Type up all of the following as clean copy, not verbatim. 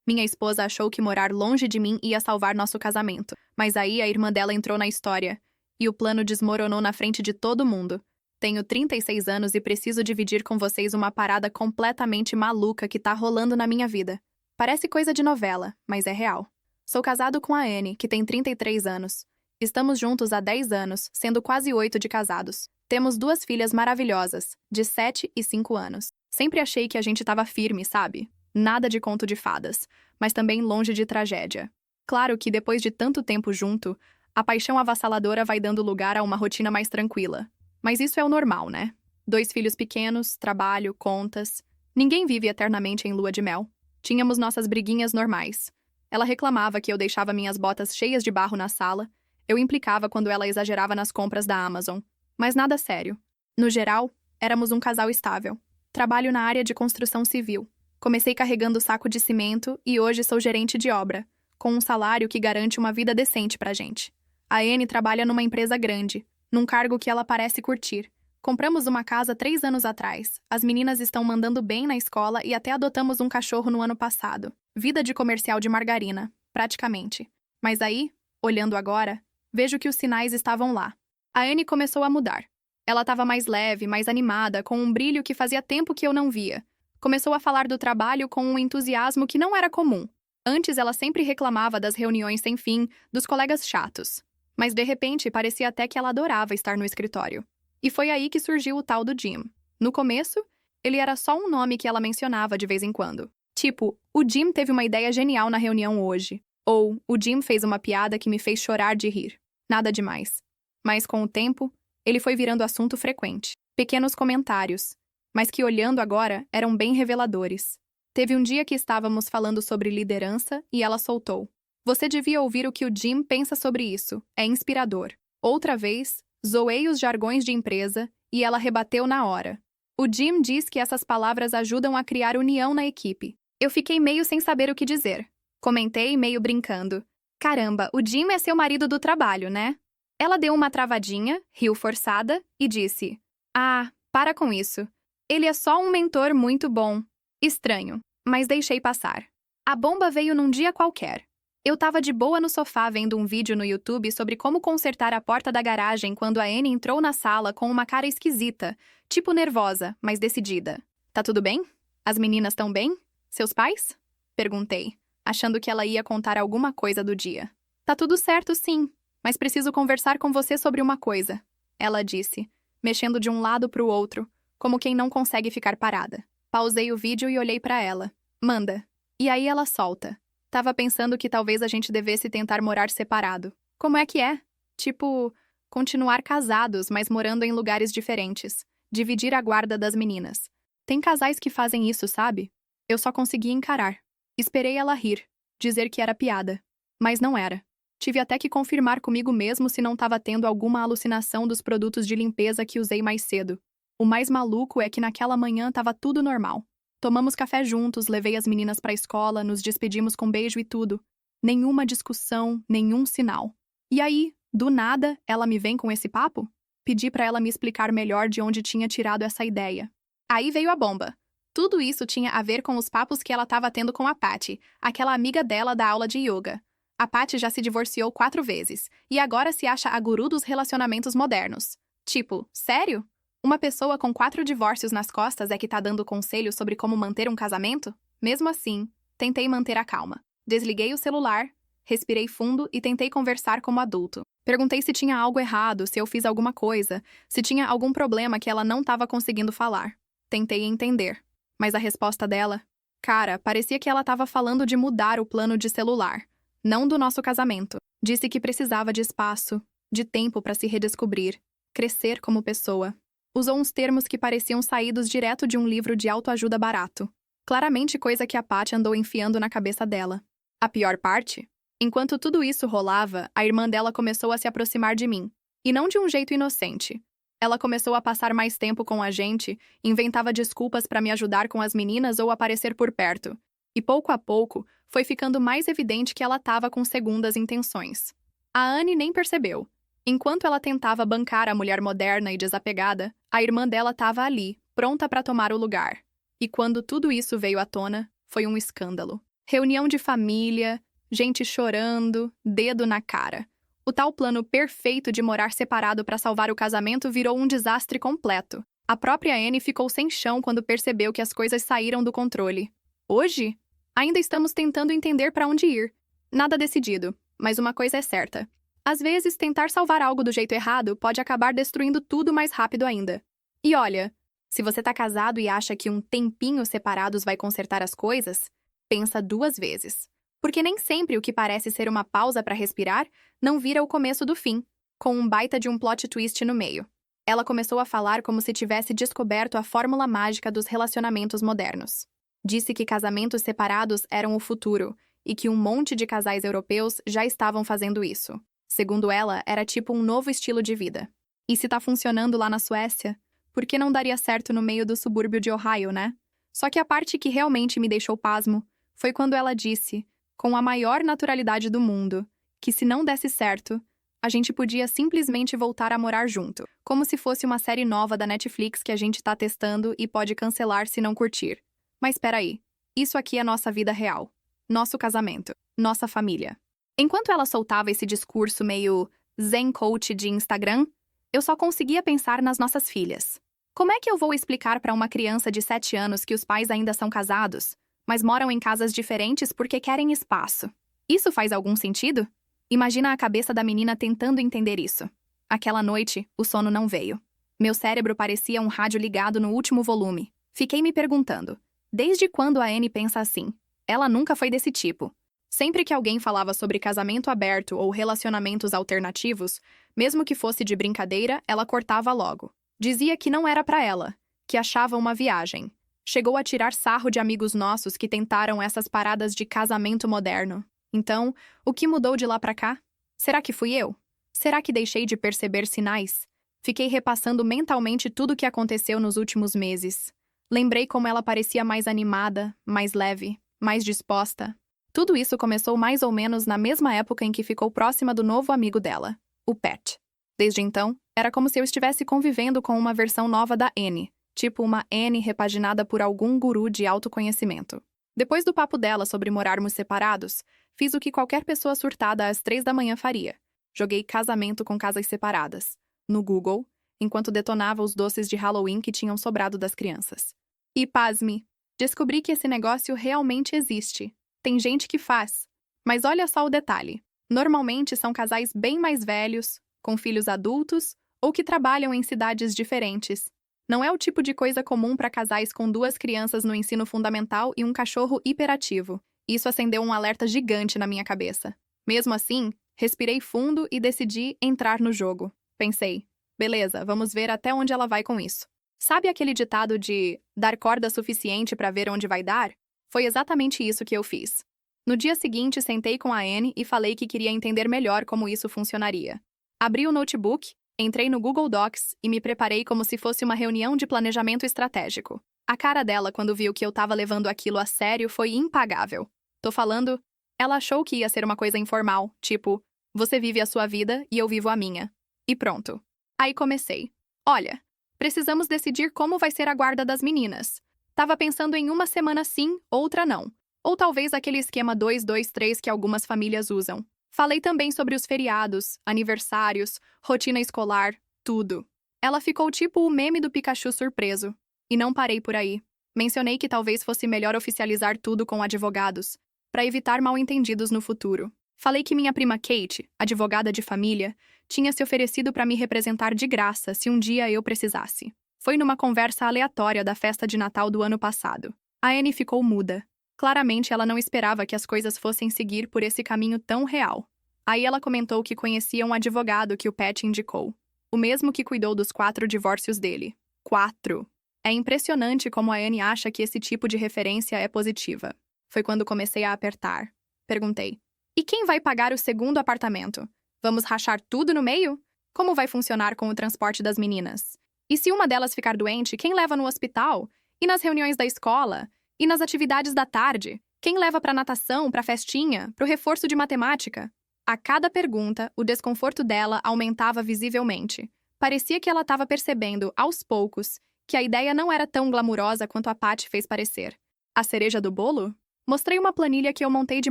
Minha esposa achou que morar longe de mim ia salvar nosso casamento, mas aí a irmã dela entrou na história. E o plano desmoronou na frente de todo mundo. Tenho 36 anos e preciso dividir com vocês uma parada completamente maluca que tá rolando na minha vida. Parece coisa de novela, mas é real. Sou casado com a Anne, que tem 33 anos. Estamos juntos há 10 anos, sendo quase 8 de casados. Temos 2 filhas maravilhosas, de 7 e 5 anos. Sempre achei que a gente tava firme, sabe? Nada de conto de fadas, mas também longe de tragédia. Claro que depois de tanto tempo junto, a paixão avassaladora vai dando lugar a uma rotina mais tranquila. Mas isso é o normal, né? 2 filhos pequenos, trabalho, contas. Ninguém vive eternamente em lua de mel. Tínhamos nossas briguinhas normais. Ela reclamava que eu deixava minhas botas cheias de barro na sala. Eu implicava quando ela exagerava nas compras da Amazon. Mas nada sério. No geral, éramos um casal estável. Trabalho na área de construção civil. Comecei carregando saco de cimento e hoje sou gerente de obra, com um salário que garante uma vida decente pra gente. A Anne trabalha numa empresa grande, num cargo que ela parece curtir. Compramos uma casa 3 anos atrás. As meninas estão mandando bem na escola e até adotamos um cachorro no ano passado. Vida de comercial de margarina, praticamente. Mas aí, olhando agora, vejo que os sinais estavam lá. A Anne começou a mudar. Ela estava mais leve, mais animada, com um brilho que fazia tempo que eu não via. Começou a falar do trabalho com um entusiasmo que não era comum. Antes, ela sempre reclamava das reuniões sem fim, dos colegas chatos. Mas, de repente, parecia até que ela adorava estar no escritório. E foi aí que surgiu o tal do Jim. No começo, ele era só um nome que ela mencionava de vez em quando. Tipo, o Jim teve uma ideia genial na reunião hoje. Ou, o Jim fez uma piada que me fez chorar de rir. Nada demais. Mas, com o tempo, ele foi virando assunto frequente. Pequenos comentários, mas que, olhando agora, eram bem reveladores. Teve um dia que estávamos falando sobre liderança e ela soltou: "Você devia ouvir o que o Jim pensa sobre isso. É inspirador." Outra vez, zoei os jargões de empresa e ela rebateu na hora. "O Jim diz que essas palavras ajudam a criar união na equipe." Eu fiquei meio sem saber o que dizer. Comentei, meio brincando: "Caramba, o Jim é seu marido do trabalho, né?" Ela deu uma travadinha, riu forçada e disse: "Ah, para com isso. Ele é só um mentor muito bom." Estranho, mas deixei passar. A bomba veio num dia qualquer. Eu tava de boa no sofá vendo um vídeo no YouTube sobre como consertar a porta da garagem quando a Anne entrou na sala com uma cara esquisita, tipo nervosa, mas decidida. "Tá tudo bem? As meninas tão bem? Seus pais?" Perguntei, achando que ela ia contar alguma coisa do dia. "Tá tudo certo, sim, mas preciso conversar com você sobre uma coisa," ela disse, mexendo de um lado pro outro, como quem não consegue ficar parada. Pausei o vídeo e olhei pra ela. "Manda." E aí ela solta: "Tava pensando que talvez a gente devesse tentar morar separado." "Como é que é?" "Tipo, continuar casados, mas morando em lugares diferentes. Dividir a guarda das meninas. Tem casais que fazem isso, sabe?" Eu só consegui encarar. Esperei ela rir, dizer que era piada. Mas não era. Tive até que confirmar comigo mesmo se não tava tendo alguma alucinação dos produtos de limpeza que usei mais cedo. O mais maluco é que naquela manhã tava tudo normal. Tomamos café juntos, levei as meninas pra escola, nos despedimos com beijo e tudo. Nenhuma discussão, nenhum sinal. E aí, do nada, ela me vem com esse papo? Pedi pra ela me explicar melhor de onde tinha tirado essa ideia. Aí veio a bomba. Tudo isso tinha a ver com os papos que ela tava tendo com a Patty, aquela amiga dela da aula de yoga. A Patty já se divorciou 4 vezes, e agora se acha a guru dos relacionamentos modernos. Tipo, sério? Uma pessoa com 4 divórcios nas costas é que tá dando conselho sobre como manter um casamento? Mesmo assim, tentei manter a calma. Desliguei o celular, respirei fundo e tentei conversar como adulto. Perguntei se tinha algo errado, se eu fiz alguma coisa, se tinha algum problema que ela não tava conseguindo falar. Tentei entender. Mas a resposta dela... Cara, parecia que ela tava falando de mudar o plano de celular, não do nosso casamento. Disse que precisava de espaço, de tempo pra se redescobrir, crescer como pessoa. Usou uns termos que pareciam saídos direto de um livro de autoajuda barato. Claramente coisa que a Patty andou enfiando na cabeça dela. A pior parte? Enquanto tudo isso rolava, a irmã dela começou a se aproximar de mim. E não de um jeito inocente. Ela começou a passar mais tempo com a gente, inventava desculpas pra me ajudar com as meninas ou aparecer por perto. E pouco a pouco, foi ficando mais evidente que ela tava com segundas intenções. A Anne nem percebeu. Enquanto ela tentava bancar a mulher moderna e desapegada, a irmã dela estava ali, pronta para tomar o lugar. E quando tudo isso veio à tona, foi um escândalo. Reunião de família, gente chorando, dedo na cara. O tal plano perfeito de morar separado para salvar o casamento virou um desastre completo. A própria Anne ficou sem chão quando percebeu que as coisas saíram do controle. Hoje, ainda estamos tentando entender para onde ir. Nada decidido, mas uma coisa é certa. Às vezes, tentar salvar algo do jeito errado pode acabar destruindo tudo mais rápido ainda. E olha, se você tá casado e acha que um tempinho separados vai consertar as coisas, pensa 2 vezes. Porque nem sempre o que parece ser uma pausa para respirar não vira o começo do fim, com um baita de um plot twist no meio. Ela começou a falar como se tivesse descoberto a fórmula mágica dos relacionamentos modernos. Disse que casamentos separados eram o futuro e que um monte de casais europeus já estavam fazendo isso. Segundo ela, era tipo um novo estilo de vida. E se tá funcionando lá na Suécia, por que não daria certo no meio do subúrbio de Ohio, né? Só que a parte que realmente me deixou pasmo foi quando ela disse, com a maior naturalidade do mundo, que se não desse certo, a gente podia simplesmente voltar a morar junto, como se fosse uma série nova da Netflix que a gente tá testando e pode cancelar se não curtir. Mas peraí, isso aqui é nossa vida real, nosso casamento, nossa família. Enquanto ela soltava esse discurso meio zen coach de Instagram, eu só conseguia pensar nas nossas filhas. Como é que eu vou explicar para uma criança de 7 anos que os pais ainda são casados, mas moram em casas diferentes porque querem espaço? Isso faz algum sentido? Imagina a cabeça da menina tentando entender isso. Aquela noite, o sono não veio. Meu cérebro parecia um rádio ligado no último volume. Fiquei me perguntando, desde quando a Anne pensa assim? Ela nunca foi desse tipo. Sempre que alguém falava sobre casamento aberto ou relacionamentos alternativos, mesmo que fosse de brincadeira, ela cortava logo. Dizia que não era pra ela, que achava uma viagem. Chegou a tirar sarro de amigos nossos que tentaram essas paradas de casamento moderno. Então, o que mudou de lá pra cá? Será que fui eu? Será que deixei de perceber sinais? Fiquei repassando mentalmente tudo o que aconteceu nos últimos meses. Lembrei como ela parecia mais animada, mais leve, mais disposta. Tudo isso começou mais ou menos na mesma época em que ficou próxima do novo amigo dela, o Pat. Desde então, era como se eu estivesse convivendo com uma versão nova da Anne, tipo uma Anne repaginada por algum guru de autoconhecimento. Depois do papo dela sobre morarmos separados, fiz o que qualquer pessoa surtada às 3 da manhã faria. Joguei casamento com casas separadas, no Google, enquanto detonava os doces de Halloween que tinham sobrado das crianças. E, pasme, descobri que esse negócio realmente existe. Tem gente que faz. Mas olha só o detalhe. Normalmente são casais bem mais velhos, com filhos adultos, ou que trabalham em cidades diferentes. Não é o tipo de coisa comum para casais com 2 crianças no ensino fundamental e um cachorro hiperativo. Isso acendeu um alerta gigante na minha cabeça. Mesmo assim, respirei fundo e decidi entrar no jogo. Pensei, beleza, vamos ver até onde ela vai com isso. Sabe aquele ditado de dar corda suficiente para ver onde vai dar? Foi exatamente isso que eu fiz. No dia seguinte, sentei com a Anne e falei que queria entender melhor como isso funcionaria. Abri o notebook, entrei no Google Docs e me preparei como se fosse uma reunião de planejamento estratégico. A cara dela quando viu que eu tava levando aquilo a sério foi impagável. Tô falando, ela achou que ia ser uma coisa informal, tipo, você vive a sua vida e eu vivo a minha. E pronto. Aí comecei. Olha, precisamos decidir como vai ser a guarda das meninas. Tava pensando em uma semana sim, outra não. Ou talvez aquele esquema 2-2-3 que algumas famílias usam. Falei também sobre os feriados, aniversários, rotina escolar, tudo. Ela ficou tipo o meme do Pikachu surpreso. E não parei por aí. Mencionei que talvez fosse melhor oficializar tudo com advogados, para evitar mal-entendidos no futuro. Falei que minha prima Kate, advogada de família, tinha se oferecido para me representar de graça se um dia eu precisasse. Foi numa conversa aleatória da festa de Natal do ano passado. A Anne ficou muda. Claramente ela não esperava que as coisas fossem seguir por esse caminho tão real. Aí ela comentou que conhecia um advogado que o Pat indicou. O mesmo que cuidou dos 4 divórcios dele. 4! É impressionante como a Anne acha que esse tipo de referência é positiva. Foi quando comecei a apertar. Perguntei. E quem vai pagar o segundo apartamento? Vamos rachar tudo no meio? Como vai funcionar com o transporte das meninas? E se uma delas ficar doente, quem leva no hospital? E nas reuniões da escola? E nas atividades da tarde? Quem leva para natação, para festinha, para o reforço de matemática? A cada pergunta, o desconforto dela aumentava visivelmente. Parecia que ela estava percebendo, aos poucos, que a ideia não era tão glamurosa quanto a Pat fez parecer. A cereja do bolo? Mostrei uma planilha que eu montei de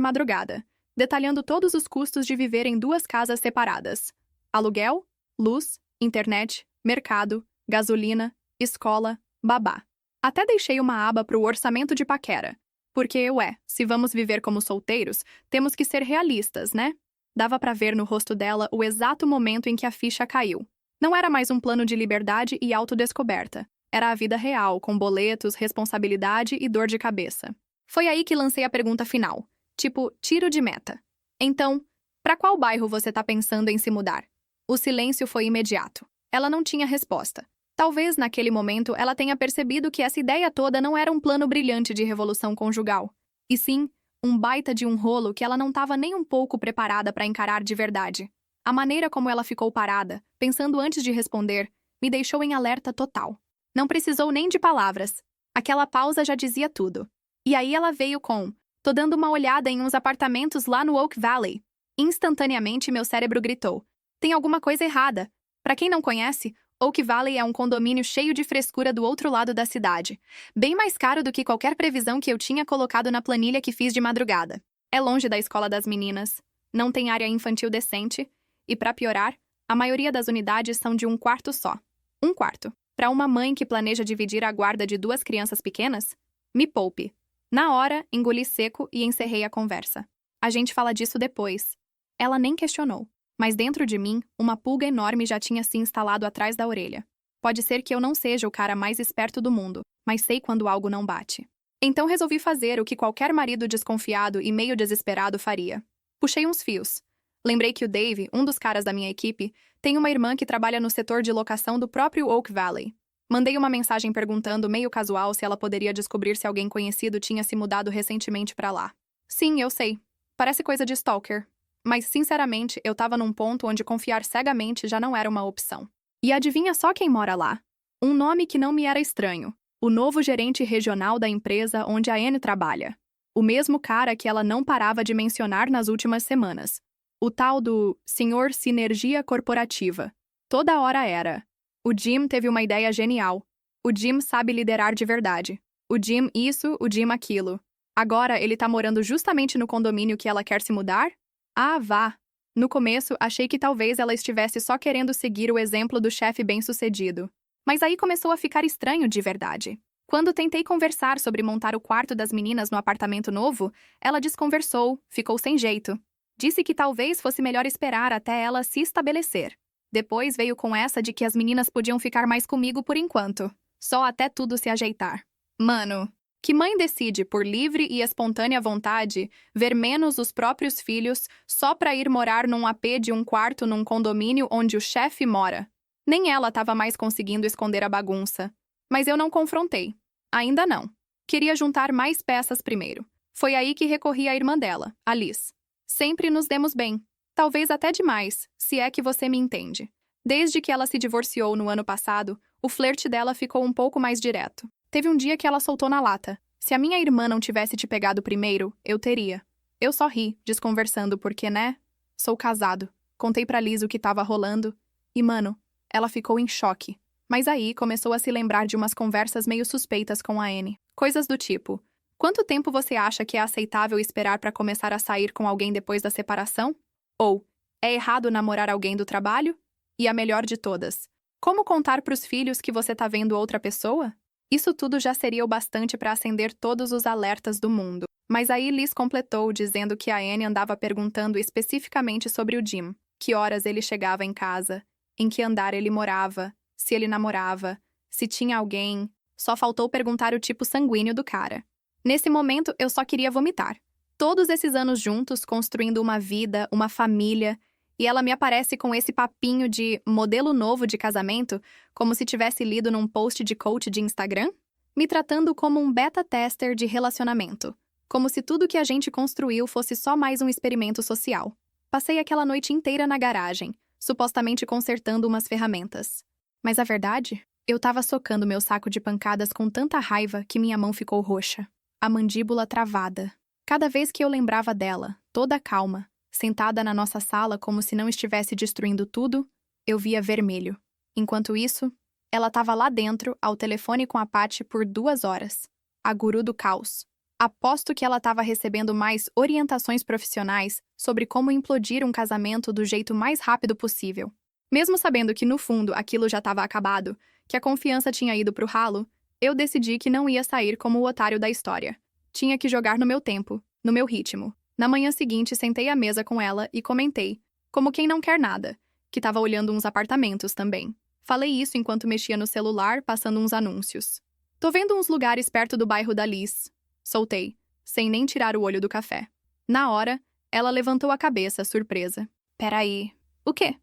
madrugada, detalhando todos os custos de viver em 2 casas separadas: aluguel, luz, internet, mercado, gasolina, escola, babá. Até deixei uma aba para o orçamento de paquera. Porque, se vamos viver como solteiros, temos que ser realistas, né? Dava para ver no rosto dela o exato momento em que a ficha caiu. Não era mais um plano de liberdade e autodescoberta. Era a vida real, com boletos, responsabilidade e dor de cabeça. Foi aí que lancei a pergunta final. Tipo, tiro de meta. Então, para qual bairro você tá pensando em se mudar? O silêncio foi imediato. Ela não tinha resposta. Talvez, naquele momento, ela tenha percebido que essa ideia toda não era um plano brilhante de revolução conjugal, e sim, um baita de um rolo que ela não estava nem um pouco preparada para encarar de verdade. A maneira como ela ficou parada, pensando antes de responder, me deixou em alerta total. Não precisou nem de palavras. Aquela pausa já dizia tudo. E aí ela veio com: "Tô dando uma olhada em uns apartamentos lá no Oak Valley." Instantaneamente, meu cérebro gritou: "Tem alguma coisa errada." Para quem não conhece, Oak Valley é um condomínio cheio de frescura do outro lado da cidade. Bem mais caro do que qualquer previsão que eu tinha colocado na planilha que fiz de madrugada. É longe da escola das meninas, não tem área infantil decente, e para piorar, a maioria das unidades são de um quarto só. Um quarto. Para uma mãe que planeja dividir a guarda de 2 crianças pequenas? Me poupe. Na hora, engoli seco e encerrei a conversa. A gente fala disso depois. Ela nem questionou. Mas dentro de mim, uma pulga enorme já tinha se instalado atrás da orelha. Pode ser que eu não seja o cara mais esperto do mundo, mas sei quando algo não bate. Então resolvi fazer o que qualquer marido desconfiado e meio desesperado faria. Puxei uns fios. Lembrei que o Dave, um dos caras da minha equipe, tem uma irmã que trabalha no setor de locação do próprio Oak Valley. Mandei uma mensagem perguntando, meio casual, se ela poderia descobrir se alguém conhecido tinha se mudado recentemente pra lá. Sim, eu sei. Parece coisa de stalker. Mas, sinceramente, eu tava num ponto onde confiar cegamente já não era uma opção. E adivinha só quem mora lá? Um nome que não me era estranho. O novo gerente regional da empresa onde a Anne trabalha. O mesmo cara que ela não parava de mencionar nas últimas semanas. O tal do Senhor Sinergia Corporativa. Toda hora era. O Jim teve uma ideia genial. O Jim sabe liderar de verdade. O Jim isso, o Jim aquilo. Agora ele tá morando justamente no condomínio que ela quer se mudar? Ah, vá! No começo, achei que talvez ela estivesse só querendo seguir o exemplo do chefe bem-sucedido. Mas aí começou a ficar estranho de verdade. Quando tentei conversar sobre montar o quarto das meninas no apartamento novo, ela desconversou, ficou sem jeito. Disse que talvez fosse melhor esperar até ela se estabelecer. Depois veio com essa de que as meninas podiam ficar mais comigo por enquanto, só até tudo se ajeitar. Mano, que mãe decide, por livre e espontânea vontade, ver menos os próprios filhos só pra ir morar num AP de um quarto num condomínio onde o chefe mora? Nem ela estava mais conseguindo esconder a bagunça. Mas eu não confrontei. Ainda não. Queria juntar mais peças primeiro. Foi aí que recorri à irmã dela, a Liz. Sempre nos demos bem. Talvez até demais, se é que você me entende. Desde que ela se divorciou no ano passado, o flerte dela ficou um pouco mais direto. Teve um dia que ela soltou na lata: "Se a minha irmã não tivesse te pegado primeiro, eu teria." Eu só ri, desconversando, porque, né? Sou casado. Contei pra Liz o que tava rolando. E, mano, ela ficou em choque. Mas aí começou a se lembrar de umas conversas meio suspeitas com a Anne. Coisas do tipo: "Quanto tempo você acha que é aceitável esperar pra começar a sair com alguém depois da separação?" Ou: "É errado namorar alguém do trabalho?" E a melhor de todas: "Como contar pros filhos que você tá vendo outra pessoa?" Isso tudo já seria o bastante para acender todos os alertas do mundo. Mas aí Liz completou, dizendo que a Anne andava perguntando especificamente sobre o Jim. Que horas ele chegava em casa, em que andar ele morava, se ele namorava, se tinha alguém. Só faltou perguntar o tipo sanguíneo do cara. Nesse momento, eu só queria vomitar. Todos esses anos juntos, construindo uma vida, uma família, e ela me aparece com esse papinho de modelo novo de casamento, como se tivesse lido num post de coach de Instagram? Me tratando como um beta-tester de relacionamento. Como se tudo que a gente construiu fosse só mais um experimento social. Passei aquela noite inteira na garagem, supostamente consertando umas ferramentas. Mas a verdade? Eu tava socando meu saco de pancadas com tanta raiva que minha mão ficou roxa. A mandíbula travada. Cada vez que eu lembrava dela, toda calma, sentada na nossa sala como se não estivesse destruindo tudo, eu via vermelho. Enquanto isso, ela estava lá dentro, ao telefone com a Patty por 2 horas. A guru do caos. Aposto que ela estava recebendo mais orientações profissionais sobre como implodir um casamento do jeito mais rápido possível. Mesmo sabendo que, no fundo, aquilo já estava acabado, que a confiança tinha ido pro ralo, eu decidi que não ia sair como o otário da história. Tinha que jogar no meu tempo, no meu ritmo. Na manhã seguinte, sentei à mesa com ela e comentei, como quem não quer nada, que estava olhando uns apartamentos também. Falei isso enquanto mexia no celular, passando uns anúncios. Tô vendo uns lugares perto do bairro da Liz. Soltei, sem nem tirar o olho do café. Na hora, ela levantou a cabeça, surpresa. Peraí. O quê?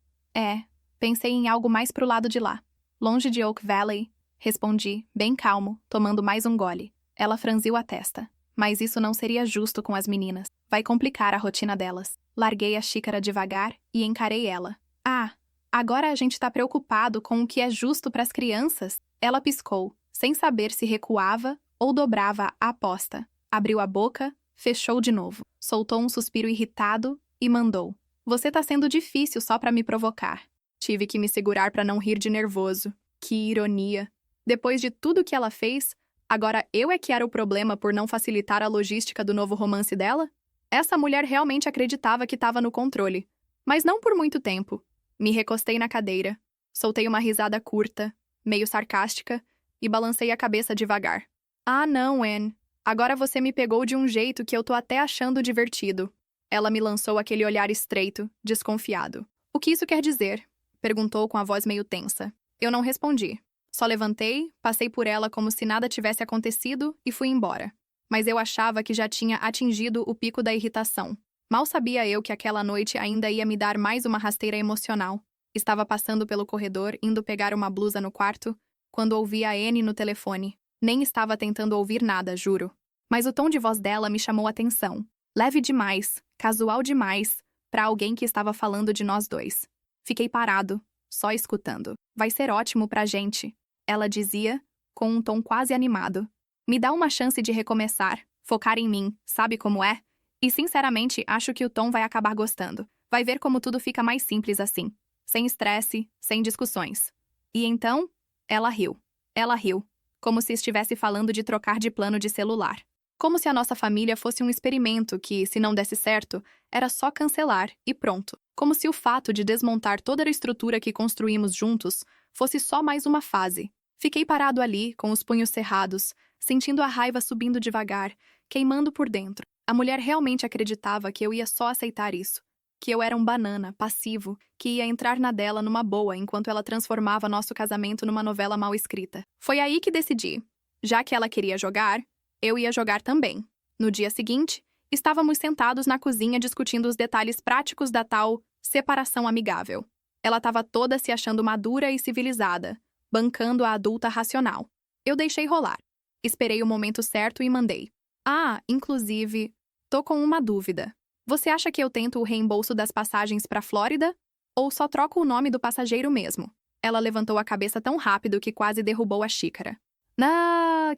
Pensei em algo mais pro lado de lá. Longe de Oak Valley. Respondi, bem calmo, tomando mais um gole. Ela franziu a testa. Mas isso não seria justo com as meninas. Vai complicar a rotina delas. Larguei a xícara devagar e encarei ela. Ah, agora a gente tá preocupado com o que é justo pras crianças? Ela piscou, sem saber se recuava ou dobrava a aposta. Abriu a boca, fechou de novo. Soltou um suspiro irritado e mandou. Você tá sendo difícil só pra me provocar. Tive que me segurar pra não rir de nervoso. Que ironia. Depois de tudo que ela fez, agora eu é que era o problema por não facilitar a logística do novo romance dela? Essa mulher realmente acreditava que estava no controle. Mas não por muito tempo. Me recostei na cadeira. Soltei uma risada curta, meio sarcástica, e balancei a cabeça devagar. Ah, não, Anne. Agora você me pegou de um jeito que eu tô até achando divertido. Ela me lançou aquele olhar estreito, desconfiado. O que isso quer dizer? Perguntou com a voz meio tensa. Eu não respondi. Só levantei, passei por ela como se nada tivesse acontecido e fui embora. Mas eu achava que já tinha atingido o pico da irritação. Mal sabia eu que aquela noite ainda ia me dar mais uma rasteira emocional. Estava passando pelo corredor, indo pegar uma blusa no quarto, quando ouvi a Anne no telefone. Nem estava tentando ouvir nada, juro. Mas o tom de voz dela me chamou a atenção. Leve demais, casual demais, para alguém que estava falando de nós dois. Fiquei parado, só escutando. Vai ser ótimo pra gente, ela dizia, com um tom quase animado. Me dá uma chance de recomeçar, focar em mim, sabe como é? E sinceramente, acho que o Tom vai acabar gostando. Vai ver como tudo fica mais simples assim. Sem estresse, sem discussões. E então, ela riu. Ela riu, como se estivesse falando de trocar de plano de celular. Como se a nossa família fosse um experimento que, se não desse certo, era só cancelar e pronto. Como se o fato de desmontar toda a estrutura que construímos juntos fosse só mais uma fase. Fiquei parado ali, com os punhos cerrados, sentindo a raiva subindo devagar, queimando por dentro. A mulher realmente acreditava que eu ia só aceitar isso. Que eu era um banana, passivo, que ia entrar na dela numa boa enquanto ela transformava nosso casamento numa novela mal escrita. Foi aí que decidi. Já que ela queria jogar, eu ia jogar também. No dia seguinte, estávamos sentados na cozinha discutindo os detalhes práticos da tal separação amigável. Ela estava toda se achando madura e civilizada, bancando a adulta racional. Eu deixei rolar. Esperei o momento certo e mandei. Ah, inclusive, tô com uma dúvida. Você acha que eu tento o reembolso das passagens pra Flórida? Ou só troco o nome do passageiro mesmo? Ela levantou a cabeça tão rápido que quase derrubou a xícara.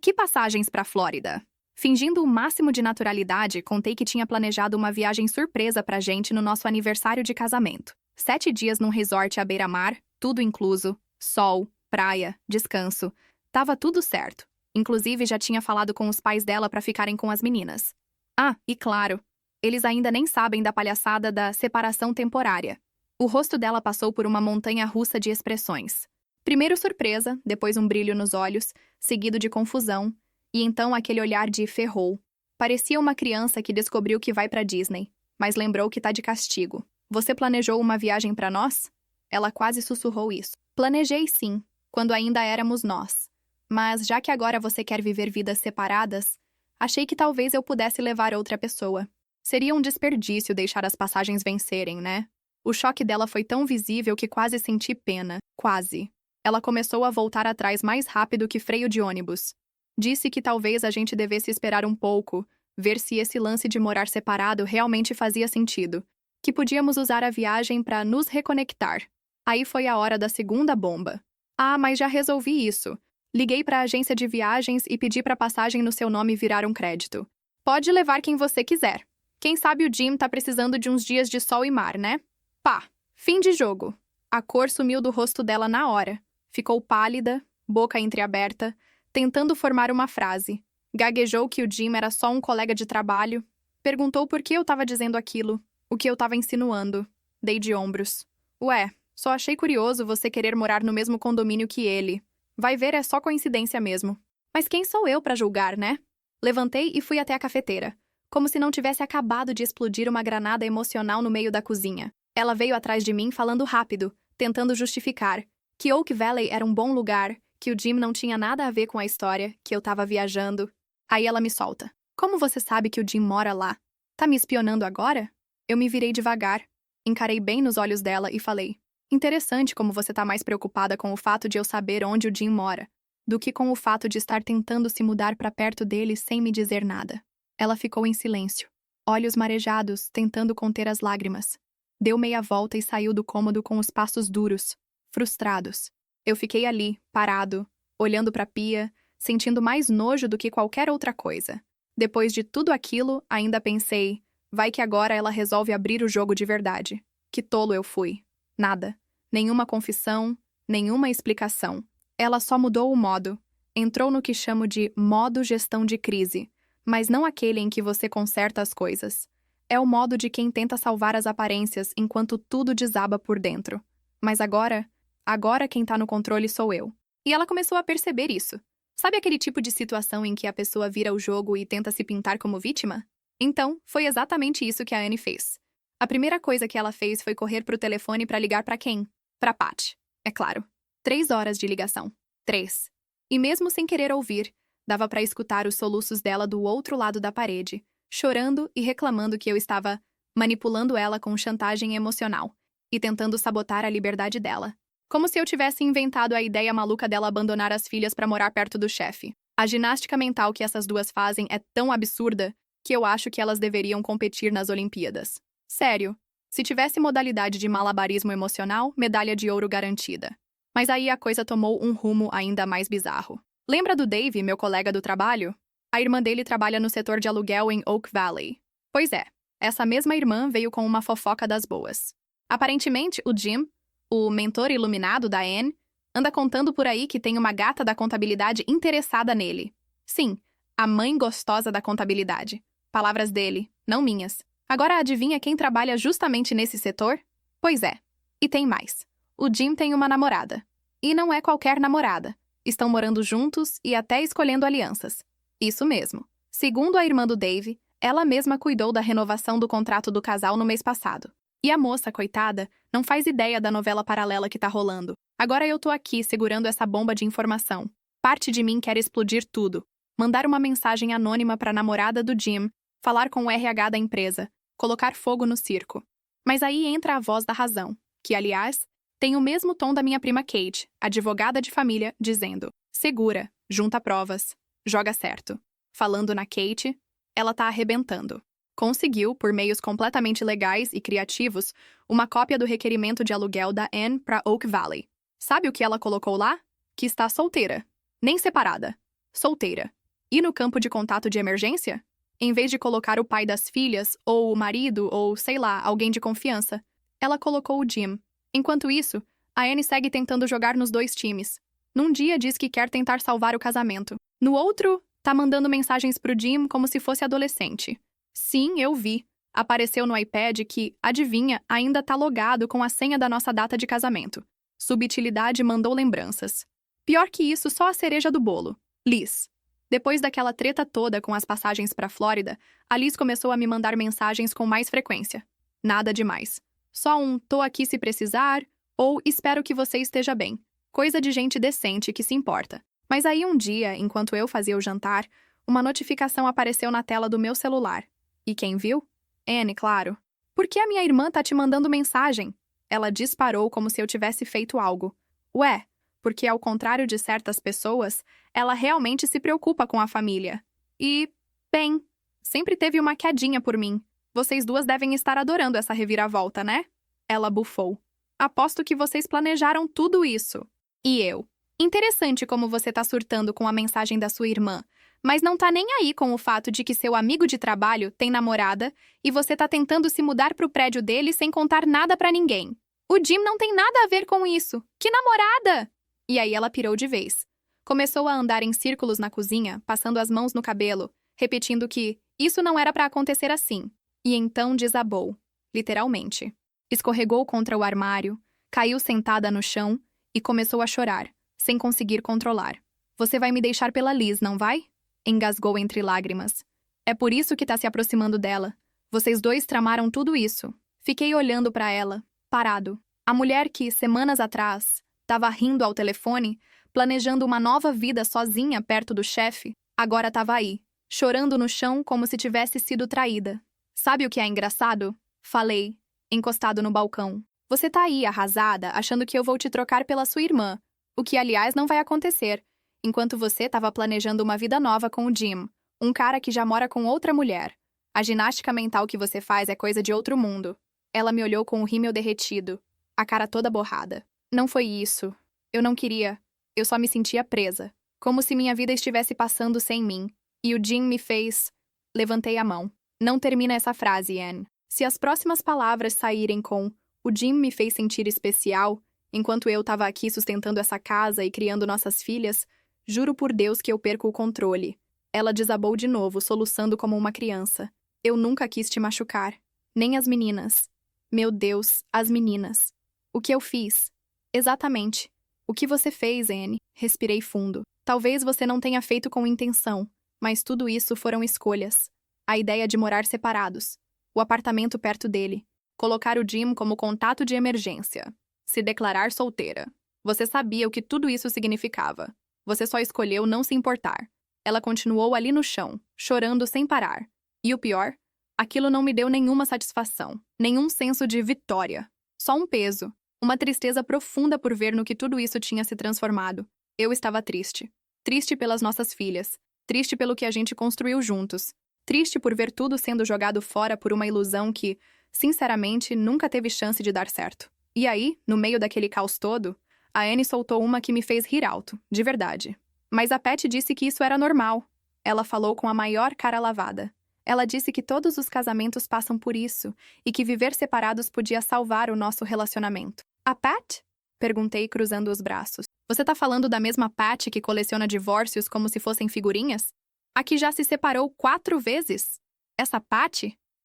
Que passagens pra Flórida? Fingindo o máximo de naturalidade, contei que tinha planejado uma viagem surpresa pra gente no nosso aniversário de casamento. 7 dias num resort à beira-mar, tudo incluso, sol, praia, descanso. Tava tudo certo. Inclusive, já tinha falado com os pais dela pra ficarem com as meninas. Ah, e claro, eles ainda nem sabem da palhaçada da separação temporária. O rosto dela passou por uma montanha-russa de expressões. Primeiro surpresa, depois um brilho nos olhos, seguido de confusão, e então aquele olhar de ferrou. Parecia uma criança que descobriu que vai pra Disney, mas lembrou que tá de castigo. Você planejou uma viagem pra nós? Ela quase sussurrou isso. Planejei sim, quando ainda éramos nós. Mas já que agora você quer viver vidas separadas, achei que talvez eu pudesse levar outra pessoa. Seria um desperdício deixar as passagens vencerem, né? O choque dela foi tão visível que quase senti pena. Quase. Ela começou a voltar atrás mais rápido que freio de ônibus. Disse que talvez a gente devesse esperar um pouco, ver se esse lance de morar separado realmente fazia sentido. Que podíamos usar a viagem para nos reconectar. Aí foi a hora da segunda bomba. Ah, mas já resolvi isso. Liguei para a agência de viagens e pedi para a passagem no seu nome virar um crédito. Pode levar quem você quiser. Quem sabe o Jim tá precisando de uns dias de sol e mar, né? Pá, fim de jogo. A cor sumiu do rosto dela na hora. Ficou pálida, boca entreaberta, tentando formar uma frase. Gaguejou que o Jim era só um colega de trabalho. Perguntou por que eu estava dizendo aquilo, o que eu estava insinuando. Dei de ombros. Ué, só achei curioso você querer morar no mesmo condomínio que ele. Vai ver, é só coincidência mesmo. Mas quem sou eu para julgar, né? Levantei e fui até a cafeteira, como se não tivesse acabado de explodir uma granada emocional no meio da cozinha. Ela veio atrás de mim falando rápido, tentando justificar que Oak Valley era um bom lugar, que o Jim não tinha nada a ver com a história, que eu tava viajando. Aí ela me solta. Como você sabe que o Jim mora lá? Tá me espionando agora? Eu me virei devagar, encarei bem nos olhos dela e falei: interessante como você tá mais preocupada com o fato de eu saber onde o Jim mora, do que com o fato de estar tentando se mudar pra perto dele sem me dizer nada. Ela ficou em silêncio, olhos marejados, tentando conter as lágrimas. Deu meia volta e saiu do cômodo com os passos duros, frustrados. Eu fiquei ali, parado, olhando pra pia, sentindo mais nojo do que qualquer outra coisa. Depois de tudo aquilo, ainda pensei, vai que agora ela resolve abrir o jogo de verdade. Que tolo eu fui. Nada. Nenhuma confissão, nenhuma explicação. Ela só mudou o modo. Entrou no que chamo de modo gestão de crise, mas não aquele em que você conserta as coisas. É o modo de quem tenta salvar as aparências enquanto tudo desaba por dentro. Mas agora quem tá no controle sou eu. E ela começou a perceber isso. Sabe aquele tipo de situação em que a pessoa vira o jogo e tenta se pintar como vítima? Então, foi exatamente isso que a Anne fez. A primeira coisa que ela fez foi correr pro telefone pra ligar pra quem? Pra Pat. É claro. 3 horas de ligação. 3. E mesmo sem querer ouvir, dava pra escutar os soluços dela do outro lado da parede, chorando e reclamando que eu estava manipulando ela com chantagem emocional e tentando sabotar a liberdade dela. Como se eu tivesse inventado a ideia maluca dela abandonar as filhas pra morar perto do chefe. A ginástica mental que essas duas fazem é tão absurda que eu acho que elas deveriam competir nas Olimpíadas. Sério, se tivesse modalidade de malabarismo emocional, medalha de ouro garantida. Mas aí a coisa tomou um rumo ainda mais bizarro. Lembra do Dave, meu colega do trabalho? A irmã dele trabalha no setor de aluguel em Oak Valley. Pois é, essa mesma irmã veio com uma fofoca das boas. Aparentemente, o Jim, o mentor iluminado da Anne, anda contando por aí que tem uma gata da contabilidade interessada nele. Sim, a mãe gostosa da contabilidade. Palavras dele, não minhas. Agora adivinha quem trabalha justamente nesse setor? Pois é. E tem mais. O Jim tem uma namorada. E não é qualquer namorada. Estão morando juntos e até escolhendo alianças. Isso mesmo. Segundo a irmã do Dave, ela mesma cuidou da renovação do contrato do casal no mês passado. E a moça, coitada, não faz ideia da novela paralela que tá rolando. Agora eu tô aqui segurando essa bomba de informação. Parte de mim quer explodir tudo. Mandar uma mensagem anônima pra namorada do Jim, falar com o RH da empresa, colocar fogo no circo. Mas aí entra a voz da razão, que, aliás, tem o mesmo tom da minha prima Kate, advogada de família, dizendo: segura, junta provas, joga certo. Falando na Kate, ela tá arrebentando. Conseguiu, por meios completamente legais e criativos, uma cópia do requerimento de aluguel da Anne para Oak Valley. Sabe o que ela colocou lá? Que está solteira. Nem separada. Solteira. E no campo de contato de emergência? Em vez de colocar o pai das filhas, ou o marido, ou, sei lá, alguém de confiança, ela colocou o Jim. Enquanto isso, a Anne segue tentando jogar nos 2 times. Num dia diz que quer tentar salvar o casamento. No outro, tá mandando mensagens pro Jim como se fosse adolescente. Sim, eu vi. Apareceu no iPad que, adivinha, ainda tá logado com a senha da nossa data de casamento. Subtilidade mandou lembranças. Pior que isso, só a cereja do bolo. Liz. Depois daquela treta toda com as passagens pra Flórida, a Liz começou a me mandar mensagens com mais frequência. Nada demais. Só um "tô aqui se precisar" ou "espero que você esteja bem". Coisa de gente decente que se importa. Mas aí um dia, enquanto eu fazia o jantar, uma notificação apareceu na tela do meu celular. E quem viu? Anne, claro. Por que a minha irmã tá te mandando mensagem? Ela disparou como se eu tivesse feito algo. Ué, porque ao contrário de certas pessoas, ela realmente se preocupa com a família. E, bem, sempre teve uma quedinha por mim. Vocês duas devem estar adorando essa reviravolta, né? Ela bufou. Aposto que vocês planejaram tudo isso. E eu. Interessante como você tá surtando com a mensagem da sua irmã, mas não tá nem aí com o fato de que seu amigo de trabalho tem namorada e você tá tentando se mudar pro prédio dele sem contar nada pra ninguém. O Jim não tem nada a ver com isso. Que namorada! E aí ela pirou de vez. Começou a andar em círculos na cozinha, passando as mãos no cabelo, repetindo que isso não era para acontecer assim. E então desabou, literalmente. Escorregou contra o armário, caiu sentada no chão e começou a chorar, sem conseguir controlar. Você vai me deixar pela Liz, não vai? Engasgou entre lágrimas. É por isso que tá se aproximando dela. Vocês dois tramaram tudo isso. Fiquei olhando para ela, parado. A mulher que, semanas atrás, estava rindo ao telefone, planejando uma nova vida sozinha perto do chefe, agora estava aí, chorando no chão como se tivesse sido traída. Sabe o que é engraçado? Falei, encostado no balcão. Você tá aí, arrasada, achando que eu vou te trocar pela sua irmã, o que, aliás, não vai acontecer, enquanto você estava planejando uma vida nova com o Jim, um cara que já mora com outra mulher. A ginástica mental que você faz é coisa de outro mundo. Ela me olhou com o rímel derretido, a cara toda borrada. Não foi isso. Eu não queria. Eu só me sentia presa, como se minha vida estivesse passando sem mim. E o Jim me fez... Levantei a mão. Não termina essa frase, Anne. Se as próximas palavras saírem com o Jim me fez sentir especial, enquanto eu estava aqui sustentando essa casa e criando nossas filhas, juro por Deus que eu perco o controle. Ela desabou de novo, soluçando como uma criança. Eu nunca quis te machucar. Nem as meninas. Meu Deus, as meninas. O que eu fiz? Exatamente. O que você fez, Anne? Respirei fundo. Talvez você não tenha feito com intenção, mas tudo isso foram escolhas. A ideia de morar separados. O apartamento perto dele. Colocar o Jim como contato de emergência. Se declarar solteira. Você sabia o que tudo isso significava. Você só escolheu não se importar. Ela continuou ali no chão, chorando sem parar. E o pior? Aquilo não me deu nenhuma satisfação, nenhum senso de vitória. Só um peso, uma tristeza profunda por ver no que tudo isso tinha se transformado. Eu estava triste. Triste pelas nossas filhas. Triste pelo que a gente construiu juntos. Triste por ver tudo sendo jogado fora por uma ilusão que, sinceramente, nunca teve chance de dar certo. E aí, no meio daquele caos todo, a Anne soltou uma que me fez rir alto, de verdade. Mas a Pat disse que isso era normal. Ela falou com a maior cara lavada. Ela disse que todos os casamentos passam por isso e que viver separados podia salvar o nosso relacionamento. A Pat? Perguntei, cruzando os braços. Você tá falando da mesma Pat que coleciona divórcios como se fossem figurinhas? A que já se separou 4 vezes? Essa Pat?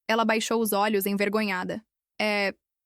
Ela baixou os olhos, envergonhada.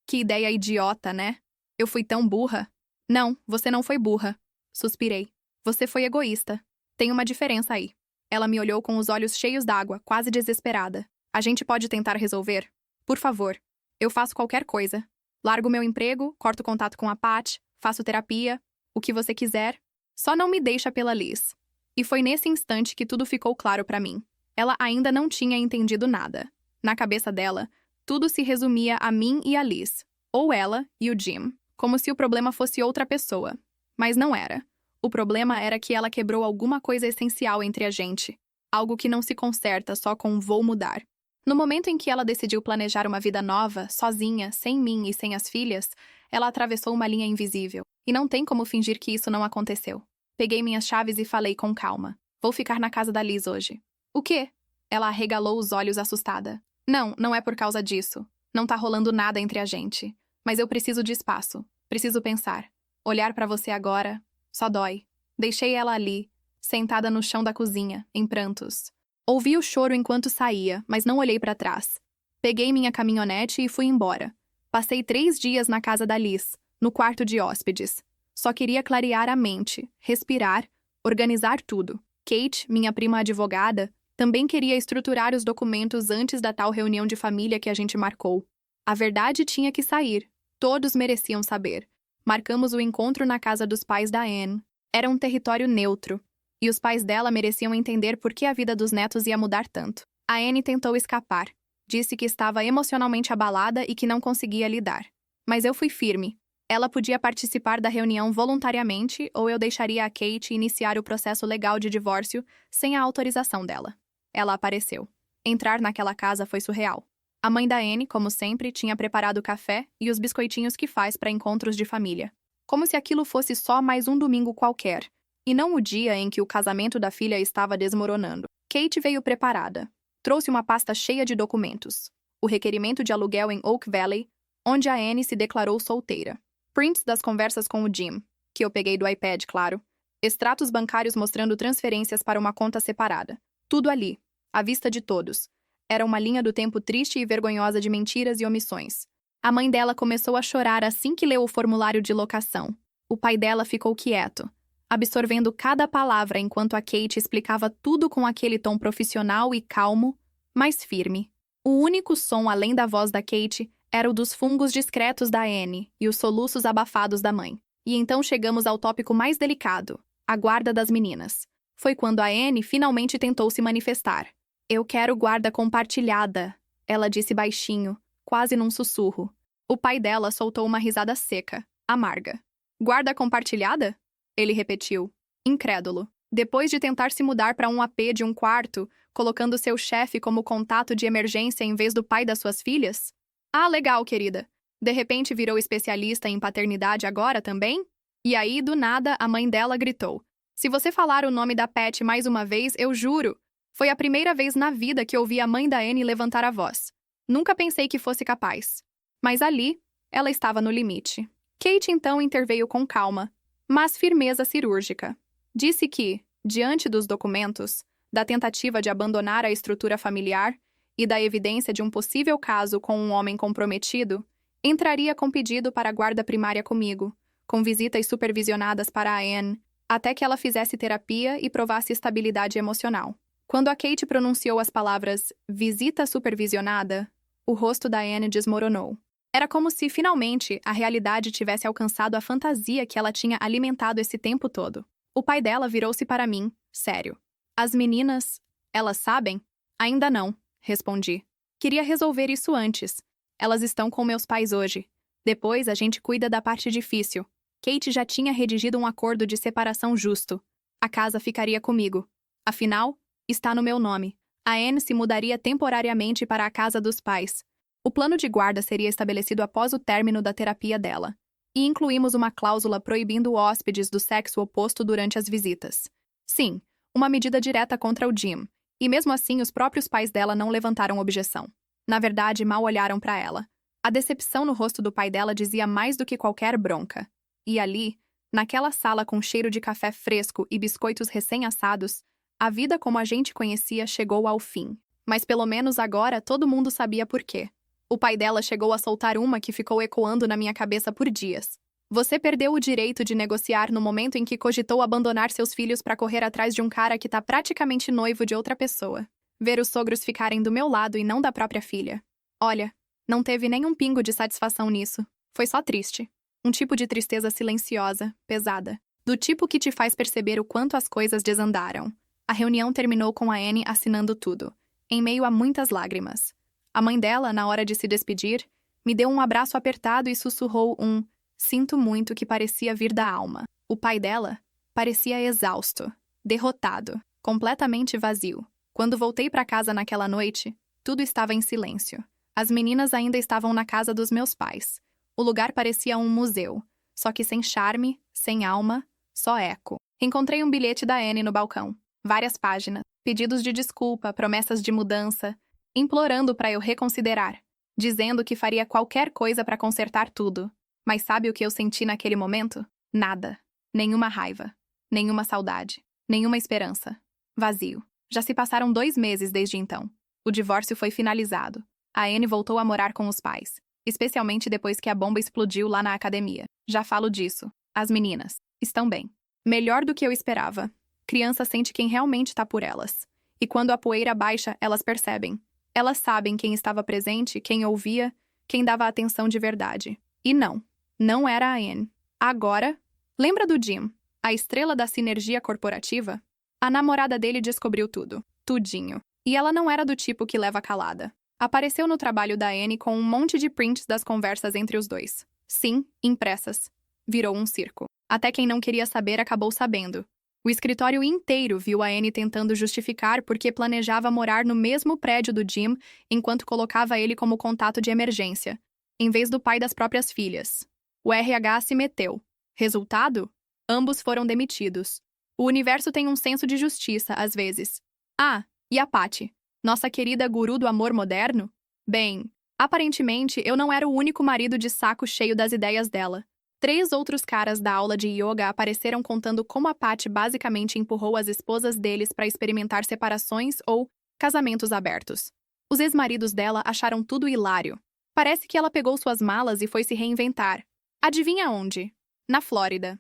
Que ideia idiota, né? Eu fui tão burra. Não, você não foi burra. Suspirei. Você foi egoísta. Tem uma diferença aí. Ela me olhou com os olhos cheios d'água, quase desesperada. A gente pode tentar resolver? Por favor. Eu faço qualquer coisa. Largo meu emprego, corto contato com a Pat, faço terapia, o que você quiser. Só não me deixa pela Liz. E foi nesse instante que tudo ficou claro pra mim. Ela ainda não tinha entendido nada. Na cabeça dela, tudo se resumia a mim e a Liz. Ou ela e o Jim. Como se o problema fosse outra pessoa. Mas não era. O problema era que ela quebrou alguma coisa essencial entre a gente. Algo que não se conserta só com vou mudar. No momento em que ela decidiu planejar uma vida nova, sozinha, sem mim e sem as filhas, ela atravessou uma linha invisível. E não tem como fingir que isso não aconteceu. Peguei minhas chaves e falei com calma. Vou ficar na casa da Liz hoje. O quê? Ela arregalou os olhos assustada. Não, não é por causa disso. Não tá rolando nada entre a gente. Mas eu preciso de espaço. Preciso pensar. Olhar pra você agora... Só dói. Deixei ela ali, sentada no chão da cozinha, em prantos. Ouvi o choro enquanto saía, mas não olhei para trás. Peguei minha caminhonete e fui embora. Passei 3 dias na casa da Liz, no quarto de hóspedes. Só queria clarear a mente, respirar, organizar tudo. Kate, minha prima advogada, também queria estruturar os documentos antes da tal reunião de família que a gente marcou. A verdade tinha que sair. Todos mereciam saber. Marcamos o encontro na casa dos pais da Anne. Era um território neutro, e os pais dela mereciam entender por que a vida dos netos ia mudar tanto. A Anne tentou escapar. Disse que estava emocionalmente abalada e que não conseguia lidar. Mas eu fui firme. Ela podia participar da reunião voluntariamente ou eu deixaria a Kate iniciar o processo legal de divórcio sem a autorização dela. Ela apareceu. Entrar naquela casa foi surreal. A mãe da Anne, como sempre, tinha preparado o café e os biscoitinhos que faz para encontros de família. Como se aquilo fosse só mais um domingo qualquer, e não o dia em que o casamento da filha estava desmoronando. Kate veio preparada. Trouxe uma pasta cheia de documentos. O requerimento de aluguel em Oak Valley, onde a Anne se declarou solteira. Prints das conversas com o Jim, que eu peguei do iPad, claro. Extratos bancários mostrando transferências para uma conta separada. Tudo ali, à vista de todos. Era uma linha do tempo triste e vergonhosa de mentiras e omissões. A mãe dela começou a chorar assim que leu o formulário de locação. O pai dela ficou quieto, absorvendo cada palavra enquanto a Kate explicava tudo com aquele tom profissional e calmo, mas firme. O único som além da voz da Kate era o dos fungos discretos da Anne e os soluços abafados da mãe. E então chegamos ao tópico mais delicado, a guarda das meninas. Foi quando a Anne finalmente tentou se manifestar. "Eu quero guarda compartilhada", ela disse baixinho, quase num sussurro. O pai dela soltou uma risada seca, amarga. "Guarda compartilhada?" Ele repetiu, incrédulo. Depois de tentar se mudar para um AP de um quarto, colocando seu chefe como contato de emergência em vez do pai das suas filhas? "Ah, legal, querida. De repente virou especialista em paternidade agora também?" E aí, do nada, a mãe dela gritou. "Se você falar o nome da Pat mais uma vez, eu juro." Foi a primeira vez na vida que ouvi a mãe da Anne levantar a voz. Nunca pensei que fosse capaz. Mas ali, ela estava no limite. Kate então interveio com calma, mas firmeza cirúrgica. Disse que, diante dos documentos, da tentativa de abandonar a estrutura familiar e da evidência de um possível caso com um homem comprometido, entraria com pedido para a guarda primária comigo, com visitas supervisionadas para a Anne, até que ela fizesse terapia e provasse estabilidade emocional. Quando a Kate pronunciou as palavras "visita supervisionada", o rosto da Anne desmoronou. Era como se, finalmente, a realidade tivesse alcançado a fantasia que ela tinha alimentado esse tempo todo. O pai dela virou-se para mim, sério. "As meninas, elas sabem?" "Ainda não", respondi. "Queria resolver isso antes. Elas estão com meus pais hoje. Depois a gente cuida da parte difícil." Kate já tinha redigido um acordo de separação justo. A casa ficaria comigo. Afinal, está no meu nome. A Anne se mudaria temporariamente para a casa dos pais. O plano de guarda seria estabelecido após o término da terapia dela. E incluímos uma cláusula proibindo hóspedes do sexo oposto durante as visitas. Sim, uma medida direta contra o Jim. E mesmo assim, os próprios pais dela não levantaram objeção. Na verdade, mal olharam para ela. A decepção no rosto do pai dela dizia mais do que qualquer bronca. E ali, naquela sala com cheiro de café fresco e biscoitos recém-assados, a vida como a gente conhecia chegou ao fim. Mas pelo menos agora todo mundo sabia por quê. O pai dela chegou a soltar uma que ficou ecoando na minha cabeça por dias. "Você perdeu o direito de negociar no momento em que cogitou abandonar seus filhos para correr atrás de um cara que tá praticamente noivo de outra pessoa. Ver os sogros ficarem do meu lado e não da própria filha. Olha, não teve nenhum pingo de satisfação nisso. Foi só triste. Um tipo de tristeza silenciosa, pesada. Do tipo que te faz perceber o quanto as coisas desandaram." A reunião terminou com a Anne assinando tudo, em meio a muitas lágrimas. A mãe dela, na hora de se despedir, me deu um abraço apertado e sussurrou um "sinto muito" que parecia vir da alma. O pai dela parecia exausto, derrotado, completamente vazio. Quando voltei para casa naquela noite, tudo estava em silêncio. As meninas ainda estavam na casa dos meus pais. O lugar parecia um museu, só que sem charme, sem alma, só eco. Encontrei um bilhete da Anne no balcão. Várias páginas, pedidos de desculpa, promessas de mudança, implorando para eu reconsiderar, dizendo que faria qualquer coisa para consertar tudo. Mas sabe o que eu senti naquele momento? Nada. Nenhuma raiva. Nenhuma saudade. Nenhuma esperança. Vazio. Já se passaram 2 meses desde então. O divórcio foi finalizado. A Anne voltou a morar com os pais, especialmente depois que a bomba explodiu lá na academia. Já falo disso. As meninas estão bem. Melhor do que eu esperava. Criança sente quem realmente tá por elas. E quando a poeira baixa, elas percebem. Elas sabem quem estava presente, quem ouvia, quem dava atenção de verdade. E não era a Anne. Agora, lembra do Jim, a estrela da sinergia corporativa? A namorada dele descobriu tudo, tudinho. E ela não era do tipo que leva calada. Apareceu no trabalho da Anne com um monte de prints das conversas entre os dois. Sim, impressas. Virou um circo. Até quem não queria saber acabou sabendo. O escritório inteiro viu a Anne tentando justificar porque planejava morar no mesmo prédio do Jim enquanto colocava ele como contato de emergência, em vez do pai das próprias filhas. O RH se meteu. Resultado? Ambos foram demitidos. O universo tem um senso de justiça, às vezes. Ah, e a Patty, nossa querida guru do amor moderno? Bem, aparentemente eu não era o único marido de saco cheio das ideias dela. 3 outros caras da aula de yoga apareceram contando como a Patty basicamente empurrou as esposas deles para experimentar separações ou casamentos abertos. Os ex-maridos dela acharam tudo hilário. Parece que ela pegou suas malas e foi se reinventar. Adivinha onde? Na Flórida.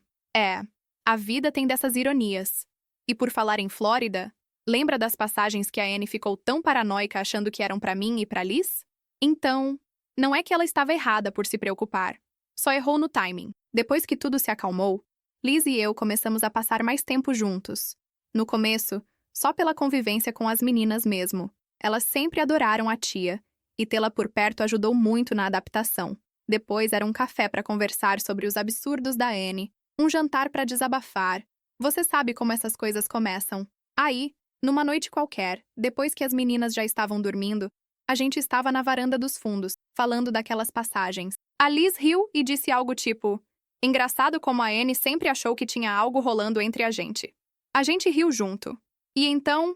A vida tem dessas ironias. E por falar em Flórida, lembra das passagens que a Anne ficou tão paranoica achando que eram pra mim e pra Liz? Então, não é que ela estava errada por se preocupar. Só errou no timing. Depois que tudo se acalmou, Liz e eu começamos a passar mais tempo juntos. No começo, só pela convivência com as meninas mesmo. Elas sempre adoraram a tia, e tê-la por perto ajudou muito na adaptação. Depois era um café para conversar sobre os absurdos da Anne, um jantar para desabafar. Você sabe como essas coisas começam. Aí, numa noite qualquer, depois que as meninas já estavam dormindo, a gente estava na varanda dos fundos, falando daquelas passagens. A Liz riu e disse algo tipo: engraçado como a Anne sempre achou que tinha algo rolando entre a gente. A gente riu junto. E então,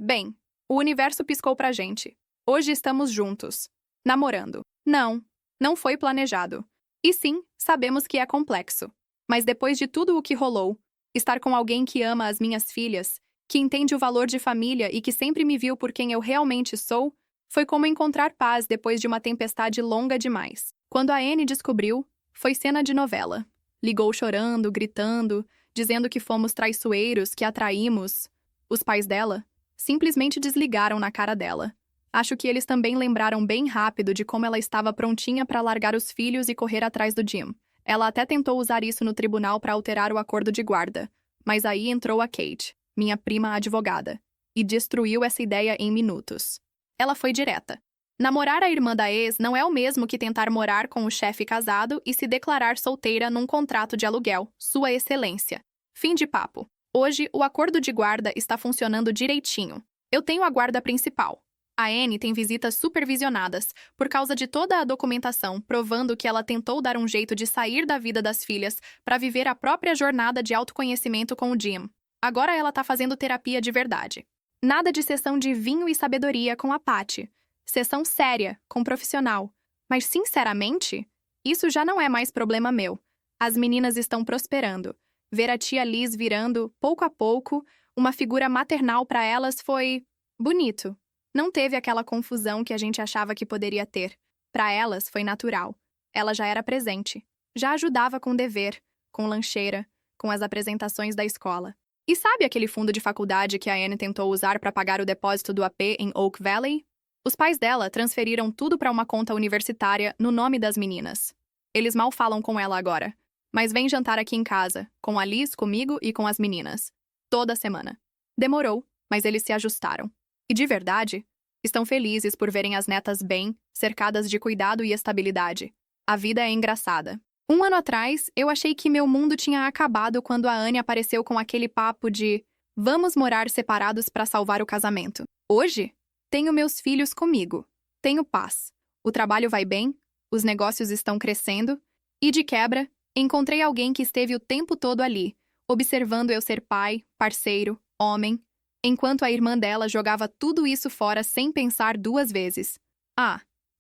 bem, o universo piscou pra gente. Hoje estamos juntos. Namorando. Não foi planejado. E sim, sabemos que é complexo. Mas depois de tudo o que rolou, estar com alguém que ama as minhas filhas, que entende o valor de família e que sempre me viu por quem eu realmente sou, foi como encontrar paz depois de uma tempestade longa demais. Quando a Anne descobriu, foi cena de novela. Ligou chorando, gritando, dizendo que fomos traiçoeiros, que a traímos. Os pais dela simplesmente desligaram na cara dela. Acho que eles também lembraram bem rápido de como ela estava prontinha para largar os filhos e correr atrás do Jim. Ela até tentou usar isso no tribunal para alterar o acordo de guarda, mas aí entrou a Kate, minha prima advogada, e destruiu essa ideia em minutos. Ela foi direta. Namorar a irmã da ex não é o mesmo que tentar morar com o chefe casado e se declarar solteira num contrato de aluguel, Sua Excelência. Fim de papo. Hoje, o acordo de guarda está funcionando direitinho. Eu tenho a guarda principal. A Anne tem visitas supervisionadas, por causa de toda a documentação provando que ela tentou dar um jeito de sair da vida das filhas para viver a própria jornada de autoconhecimento com o Jim. Agora ela tá fazendo terapia de verdade. Nada de sessão de vinho e sabedoria com a Patty. Sessão séria, com profissional. Mas, sinceramente, isso já não é mais problema meu. As meninas estão prosperando. Ver a tia Liz virando, pouco a pouco, uma figura maternal para elas foi bonito. Não teve aquela confusão que a gente achava que poderia ter. Para elas, foi natural. Ela já era presente. Já ajudava com dever, com lancheira, com as apresentações da escola. E sabe aquele fundo de faculdade que a Anne tentou usar para pagar o depósito do AP em Oak Valley? Os pais dela transferiram tudo para uma conta universitária no nome das meninas. Eles mal falam com ela agora, mas vêm jantar aqui em casa, com a Liz, comigo e com as meninas. Toda semana. Demorou, mas eles se ajustaram. E de verdade, estão felizes por verem as netas bem, cercadas de cuidado e estabilidade. A vida é engraçada. 1 ano atrás, eu achei que meu mundo tinha acabado quando a Anne apareceu com aquele papo de vamos morar separados para salvar o casamento. Hoje, tenho meus filhos comigo. Tenho paz. O trabalho vai bem, os negócios estão crescendo e, de quebra, encontrei alguém que esteve o tempo todo ali, observando eu ser pai, parceiro, homem, enquanto a irmã dela jogava tudo isso fora sem pensar 2 vezes.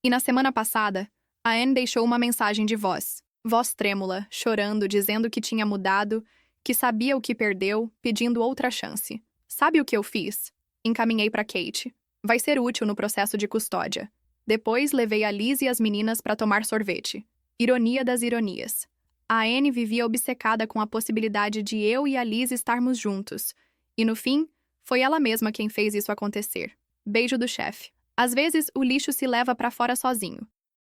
E na semana passada, a Anne deixou uma mensagem de voz. Voz trêmula, chorando, dizendo que tinha mudado, que sabia o que perdeu, pedindo outra chance. Sabe o que eu fiz? Encaminhei para Kate. Vai ser útil no processo de custódia. Depois levei a Liz e as meninas para tomar sorvete. Ironia das ironias. A Anne vivia obcecada com a possibilidade de eu e a Liz estarmos juntos. E no fim, foi ela mesma quem fez isso acontecer. Beijo do chefe. Às vezes, o lixo se leva para fora sozinho.